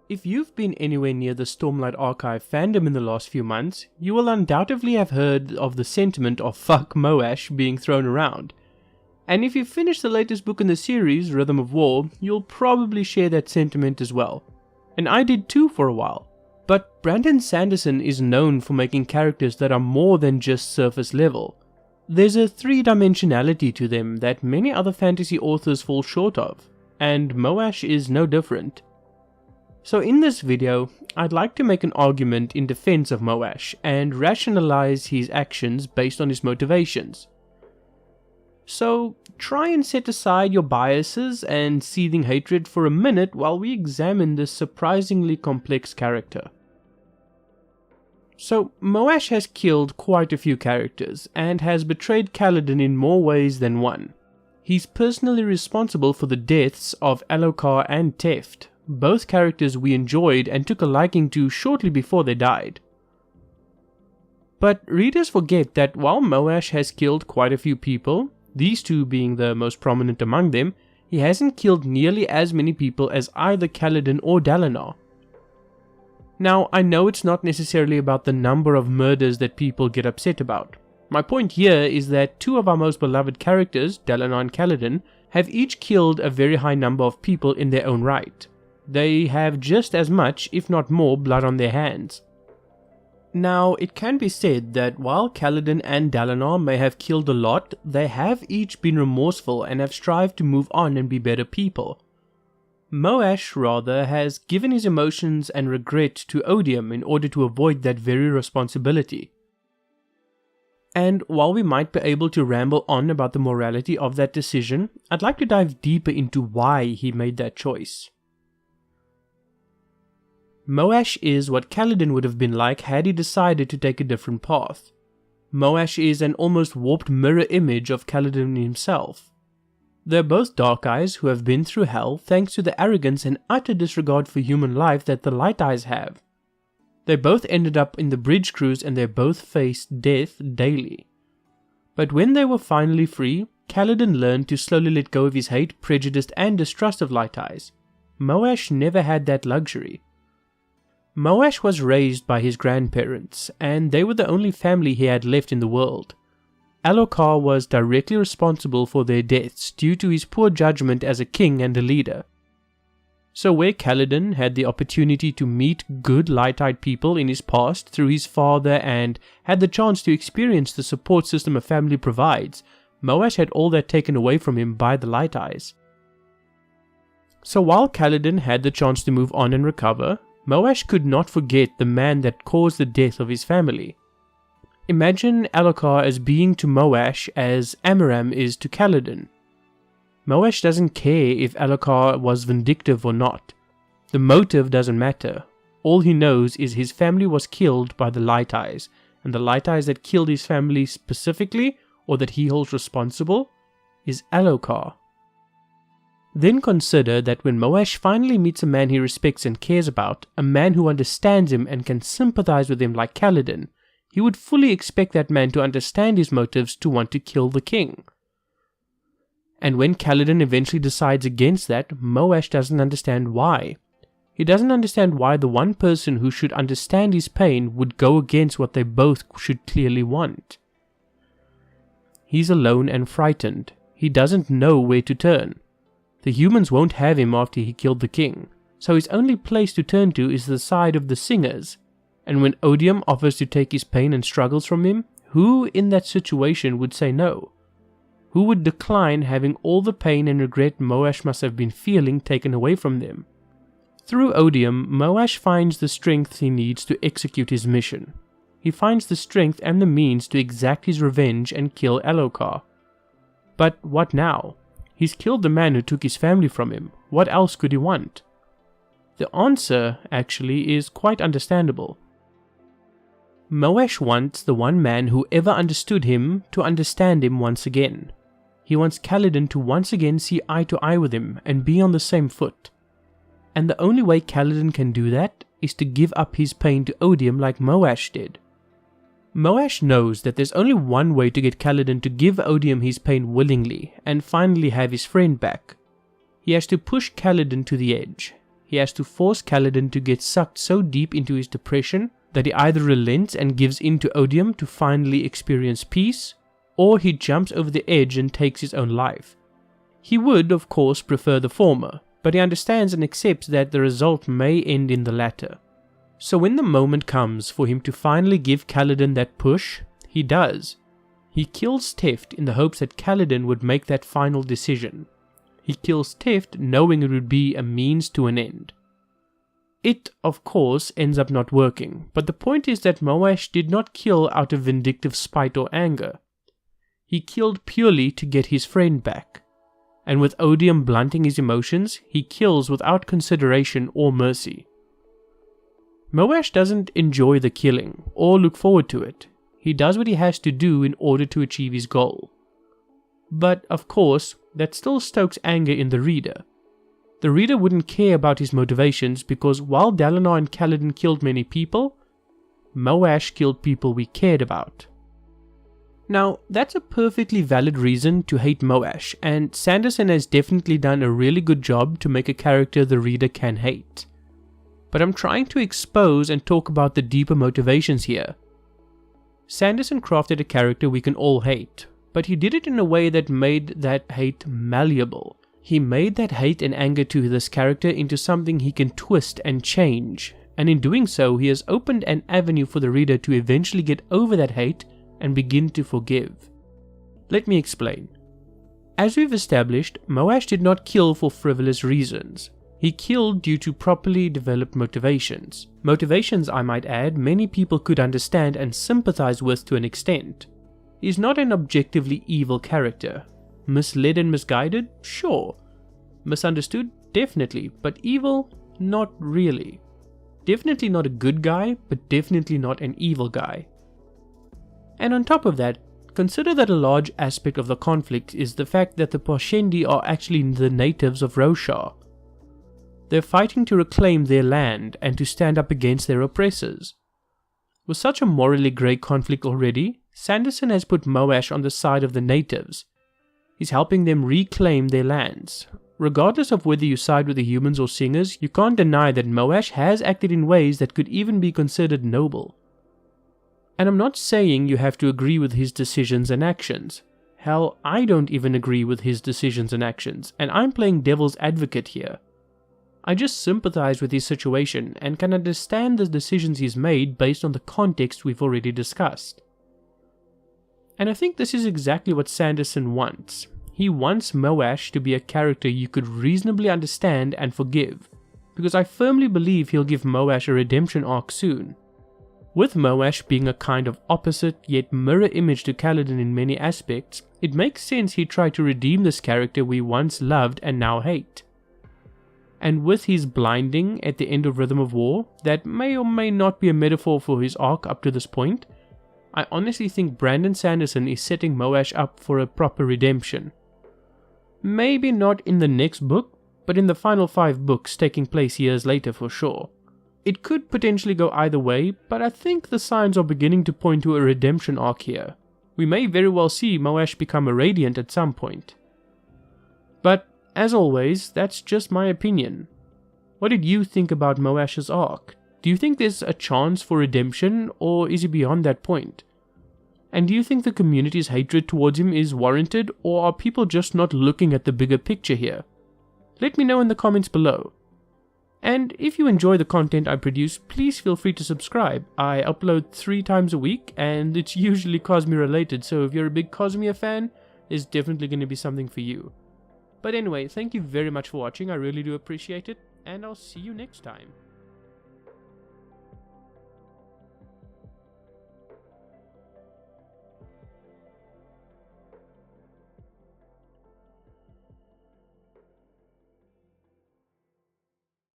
If you've been anywhere near the Stormlight Archive fandom in the last few months, you will undoubtedly have heard of the sentiment of "fuck Moash" being thrown around. And if you've finished the latest book in the series, Rhythm of War, you'll probably share that sentiment as well. And I did too for a while. But Brandon Sanderson is known for making characters that are more than just surface level. There's a three-dimensionality to them that many other fantasy authors fall short of, and Moash is no different. So in this video, I'd like to make an argument in defense of Moash and rationalize his actions based on his motivations. So try and set aside your biases and seething hatred for a minute while we examine this surprisingly complex character. So Moash has killed quite a few characters and has betrayed Kaladin in more ways than one. He's personally responsible for the deaths of Alokar and Teft, both characters we enjoyed and took a liking to shortly before they died. But readers forget that while Moash has killed quite a few people, these two being the most prominent among them, he hasn't killed nearly as many people as either Kaladin or Dalinar. Now, I know it's not necessarily about the number of murders that people get upset about. My point here is that two of our most beloved characters, Dalinar and Kaladin, have each killed a very high number of people in their own right. They have just as much, if not more, blood on their hands. Now, it can be said that while Kaladin and Dalinar may have killed a lot, they have each been remorseful and have strived to move on and be better people. Moash, rather, has given his emotions and regret to Odium in order to avoid that very responsibility. And while we might be able to ramble on about the morality of that decision, I'd like to dive deeper into why he made that choice. Moash is what Kaladin would have been like had he decided to take a different path. Moash is an almost warped mirror image of Kaladin himself. They're both Dark Eyes who have been through hell thanks to the arrogance and utter disregard for human life that the Light Eyes have. They both ended up in the bridge crews and they both faced death daily. But when they were finally free, Kaladin learned to slowly let go of his hate, prejudice and distrust of Light Eyes. Moash never had that luxury. Moash was raised by his grandparents, and they were the only family he had left in the world. Alokar was directly responsible for their deaths due to his poor judgment as a king and a leader. So where Kaladin had the opportunity to meet good light-eyed people in his past through his father and had the chance to experience the support system a family provides, Moash had all that taken away from him by the Light Eyes. So while Kaladin had the chance to move on and recover, Moash could not forget the man that caused the death of his family. Imagine Alokar as being to Moash as Amaram is to Kaladin. Moash doesn't care if Alokar was vindictive or not. The motive doesn't matter. All he knows is his family was killed by the Light Eyes, and the Light Eyes that killed his family specifically, or that he holds responsible, is Alokar. Then consider that when Moash finally meets a man he respects and cares about, a man who understands him and can sympathize with him like Kaladin, he would fully expect that man to understand his motives to want to kill the king. And when Kaladin eventually decides against that, Moash doesn't understand why. He doesn't understand why the one person who should understand his pain would go against what they both should clearly want. He's alone and frightened. He doesn't know where to turn. The humans won't have him after he killed the king, so his only place to turn to is the side of the singers. And when Odium offers to take his pain and struggles from him, who in that situation would say no? Who would decline having all the pain and regret Moash must have been feeling taken away from them? Through Odium, Moash finds the strength he needs to execute his mission. He finds the strength and the means to exact his revenge and kill Alokar. But what now? He's killed the man who took his family from him. What else could he want? The answer, actually, is quite understandable. Moash wants the one man who ever understood him to understand him once again. He wants Kaladin to once again see eye to eye with him and be on the same foot. And the only way Kaladin can do that is to give up his pain to Odium like Moash did. Moash knows that there's only one way to get Kaladin to give Odium his pain willingly and finally have his friend back. He has to push Kaladin to the edge. he has to force Kaladin to get sucked so deep into his depression that he either relents and gives in to odium to finally experience peace, or he jumps over the edge and takes his own life. He would, of course, prefer the former, but he understands and accepts that the result may end in the latter. So when the moment comes for him to finally give Kaladin that push, he does. He kills Teft in the hopes that Kaladin would make that final decision. He kills Teft knowing it would be a means to an end. It, of course, ends up not working, but the point is that Moash did not kill out of vindictive spite or anger. He killed purely to get his friend back. And with odium blunting his emotions, he kills without consideration or mercy. Moash doesn't enjoy the killing, or look forward to it. He does what he has to do in order to achieve his goal. But, of course, that still stokes anger in the reader. The reader wouldn't care about his motivations because while Dalinar and Kaladin killed many people, Moash killed people we cared about. Now, that's a perfectly valid reason to hate Moash, and Sanderson has definitely done a really good job to make a character the reader can hate. But I'm trying to expose and talk about the deeper motivations here. Sanderson crafted a character we can all hate, but he did it in a way that made that hate malleable. He made that hate and anger to this character into something he can twist and change, and in doing so he has opened an avenue for the reader to eventually get over that hate and begin to forgive. Let me explain. As we've established, Moash did not kill for frivolous reasons. He killed due to properly developed motivations. Motivations, I might add, many people could understand and sympathize with to an extent. He's not an objectively evil character. Misled and misguided? Sure. Misunderstood? Definitely. But evil? Not really. Definitely not a good guy, but definitely not an evil guy. And on top of that, consider that a large aspect of the conflict is the fact that the Parshendi are actually the natives of Roshar. They're fighting to reclaim their land and to stand up against their oppressors. With such a morally grey conflict already, Sanderson has put Moash on the side of the natives. He's helping them reclaim their lands. Regardless of whether you side with the humans or singers, you can't deny that Moash has acted in ways that could even be considered noble. And I'm not saying you have to agree with his decisions and actions. Hell, I don't even agree with his decisions and actions, and I'm playing devil's advocate here. I just sympathize with his situation and can understand the decisions he's made based on the context we've already discussed. And I think this is exactly what Sanderson wants. He wants Moash to be a character you could reasonably understand and forgive, because I firmly believe he'll give Moash a redemption arc soon. With Moash being a kind of opposite yet mirror image to Kaladin in many aspects, it makes sense he tried to redeem this character we once loved and now hate. And with his blinding at the end of Rhythm of War, that may or may not be a metaphor for his arc up to this point, I honestly think Brandon Sanderson is setting Moash up for a proper redemption. Maybe not in the next book, but in the final 5 books taking place years later for sure. It could potentially go either way, but I think the signs are beginning to point to a redemption arc here. We may very well see Moash become a Radiant at some point. But as always, that's just my opinion. What did you think about Moash's arc? Do you think there's a chance for redemption, or is he beyond that point? And do you think the community's hatred towards him is warranted, or are people just not looking at the bigger picture here? Let me know in the comments below. And if you enjoy the content I produce, please feel free to subscribe. I upload 3 times a week, and it's usually Cosmere related, so if you're a big Cosmere fan, there's definitely going to be something for you. But anyway, thank you very much for watching, I really do appreciate it, and I'll see you next time.